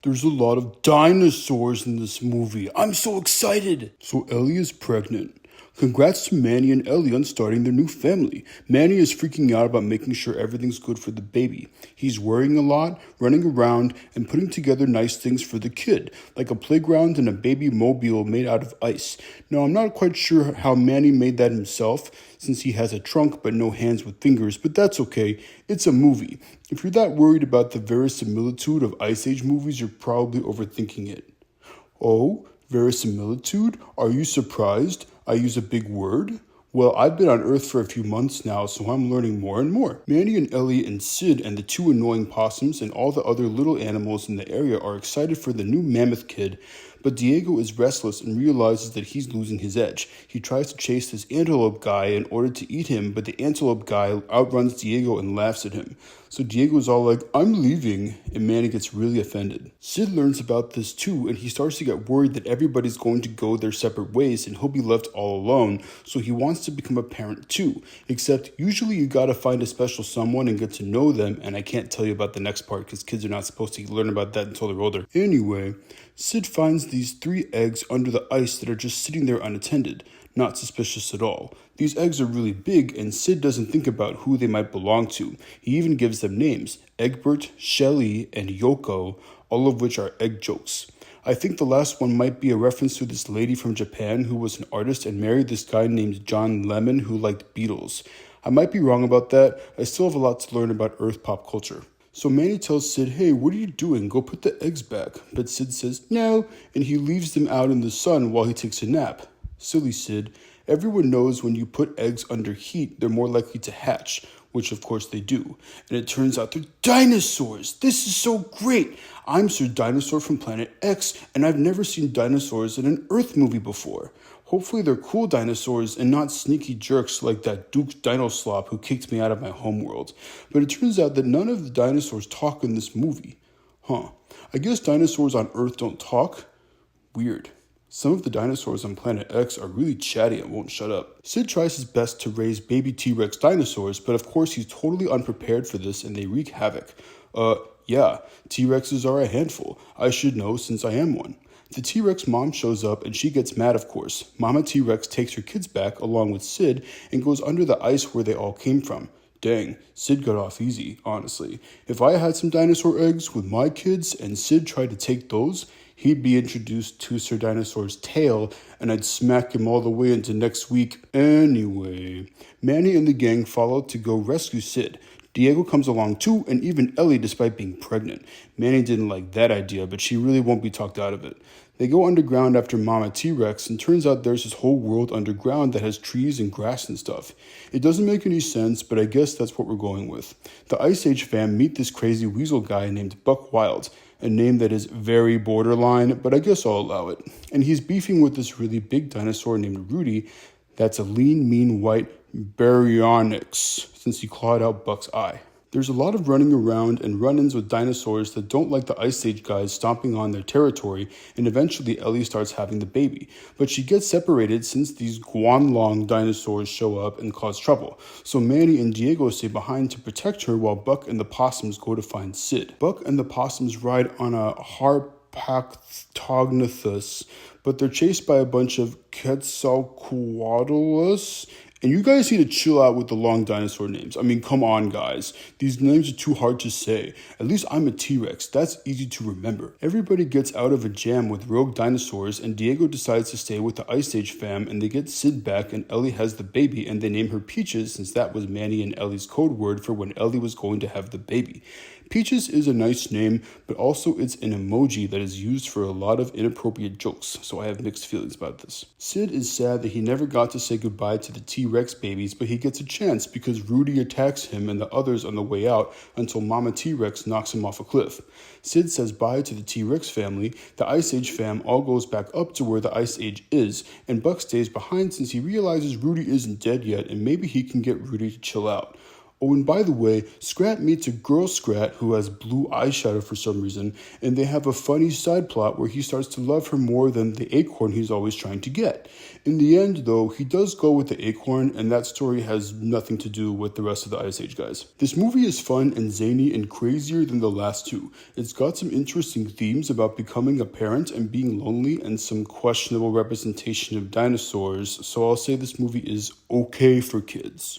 There's a lot of dinosaurs in this movie. I'm so excited! So Ellie is pregnant. Congrats to Manny and Ellie on starting their new family. Manny is freaking out about making sure everything's good for the baby. He's worrying a lot, running around, and putting together nice things for the kid, like a playground and a baby mobile made out of ice. Now, I'm not quite sure how Manny made that himself, since he has a trunk but no hands with fingers, but that's okay. It's a movie. If you're that worried about the verisimilitude of Ice Age movies, you're probably overthinking it. Oh, verisimilitude? Are you surprised? I use a big word? Well, I've been on Earth for a few months now, so I'm learning more and more. Manny and Ellie and Sid and the two annoying possums and all the other little animals in the area are excited for the new mammoth kid, but Diego is restless and realizes that he's losing his edge. He tries to chase this antelope guy in order to eat him, but the antelope guy outruns Diego and laughs at him. So Diego's all like, I'm leaving, and Manny gets really offended. Sid learns about this too, and he starts to get worried that everybody's going to go their separate ways and he'll be left all alone, so he wants to become a parent too. Except, usually you gotta find a special someone and get to know them, and I can't tell you about the next part because kids are not supposed to learn about that until they're older. Anyway, Sid finds these 3 eggs under the ice that are just sitting there unattended. Not suspicious at all. These eggs are really big, and Sid doesn't think about who they might belong to. He even gives them names: Egbert, Shelley, and Yoko, all of which are egg jokes. I think the last one might be a reference to this lady from Japan who was an artist and married this guy named John Lemon who liked Beatles. I might be wrong about that. I still have a lot to learn about Earth pop culture. So Manny tells Sid, hey, what are you doing? Go put the eggs back. But Sid says, no, and he leaves them out in the sun while he takes a nap. Silly Sid. Everyone knows when you put eggs under heat, they're more likely to hatch, which of course they do. And it turns out they're dinosaurs. This is so great. I'm Sir Dinosaur from Planet X, and I've never seen dinosaurs in an Earth movie before. Hopefully they're cool dinosaurs and not sneaky jerks like that Duke Dinoslop who kicked me out of my homeworld. But it turns out that none of the dinosaurs talk in this movie. I guess dinosaurs on Earth don't talk? Weird. Some of the dinosaurs on Planet X are really chatty and won't shut up. Sid tries his best to raise baby T-Rex dinosaurs, but of course he's totally unprepared for this and they wreak havoc. Yeah, T-Rexes are a handful. I should know since I am one. The T-Rex mom shows up and she gets mad, of course. Mama T-Rex takes her kids back along with Sid and goes under the ice where they all came from. Dang, Sid got off easy, honestly. If I had some dinosaur eggs with my kids and Sid tried to take those, he'd be introduced to Sir Dinosaur's tail and I'd smack him all the way into next week. Anyway, Manny and the gang follow to go rescue Sid. Diego comes along too, and even Ellie despite being pregnant. Manny didn't like that idea, but she really won't be talked out of it. They go underground after Mama T-Rex, and turns out there's this whole world underground that has trees and grass and stuff. It doesn't make any sense, but I guess that's what we're going with. The Ice Age fam meet this crazy weasel guy named Buck Wild, a name that is very borderline, but I guess I'll allow it. And he's beefing with this really big dinosaur named Rudy that's a lean, mean, white baryonyx, since he clawed out Buck's eye. There's a lot of running around and run-ins with dinosaurs that don't like the Ice Age guys stomping on their territory, and eventually Ellie starts having the baby. But she gets separated since these Guanlong dinosaurs show up and cause trouble. So Manny and Diego stay behind to protect her while Buck and the possums go to find Sid. Buck and the possums ride on a Harpactognathus, but they're chased by a bunch of Quetzalcoatlus. And you guys need to chill out with the long dinosaur names. I mean, come on, guys. These names are too hard to say. At least I'm a T-Rex. That's easy to remember. Everybody gets out of a jam with rogue dinosaurs, and Diego decides to stay with the Ice Age fam, and they get Sid back, and Ellie has the baby, and they name her Peaches, since that was Manny and Ellie's code word for when Ellie was going to have the baby. Peaches is a nice name, but also it's an emoji that is used for a lot of inappropriate jokes, so I have mixed feelings about this. Sid is sad that he never got to say goodbye to the T-Rex babies, but he gets a chance because Rudy attacks him and the others on the way out until Mama T-Rex knocks him off a cliff. Sid says bye to the T-Rex family, the Ice Age fam all goes back up to where the Ice Age is, and Buck stays behind since he realizes Rudy isn't dead yet and maybe he can get Rudy to chill out. Oh, and by the way, Scrat meets a girl Scrat who has blue eyeshadow for some reason, and they have a funny side plot where he starts to love her more than the acorn he's always trying to get. In the end, though, he does go with the acorn, and that story has nothing to do with the rest of the Ice Age guys. This movie is fun and zany and crazier than the last two. It's got some interesting themes about becoming a parent and being lonely and some questionable representation of dinosaurs, so I'll say this movie is okay for kids.